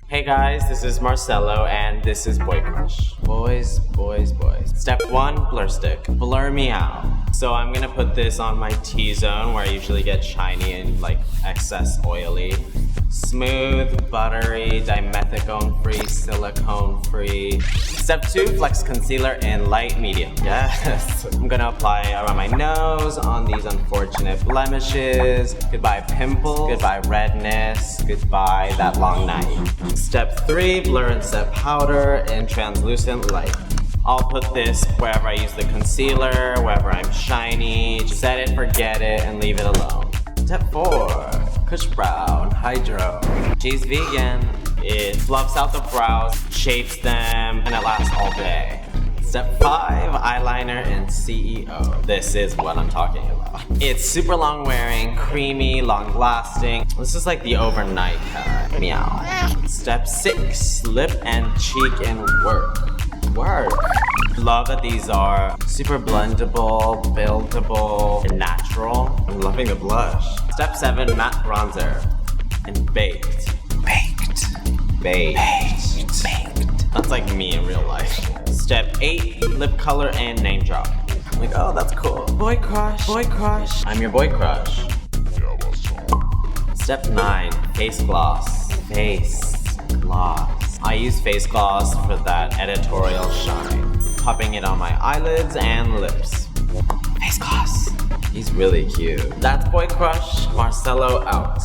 Hey guys, this is Marcelo and this is Boy Crush. Boys, boys, boys. Step 1, blur stick. Blur me out. So I'm gonna put this on my T-zone where I usually get shiny and like excess oily. Smooth, buttery, dimethicone-free, silicone-free. Step 2, flex concealer in light medium. Yes! I'm gonna apply around my nose on these unfortunate blemishes. Goodbye pimples, goodbye redness, goodbye that long night. Step 3, blur and set powder in translucent light. I'll put this wherever I use the concealer, wherever I'm shiny. Just set it, forget it, and leave it alone. Step 4, Kush Brow Hydro. She's vegan. It fluffs out the brows, shapes them, and it lasts all day. Step 5, eyeliner in CEO. This is what I'm talking about. It's super long wearing, creamy, long lasting. This is like the overnight kind. Meow. Step 6, lip and cheek in Werk. Love that these are super blendable, buildable, and natural. I'm loving the blush. Step 7, matte bronzer. And baked. That's like me in real life. Step 8, lip color and name drop. I'm like, oh, that's cool. Boy crush. I'm your boy crush. Step 9, face gloss. I use face gloss for that editorial shine. Popping it on my eyelids and lips. Face gloss. He's really cute. That's Boy Crush. Marcelo out.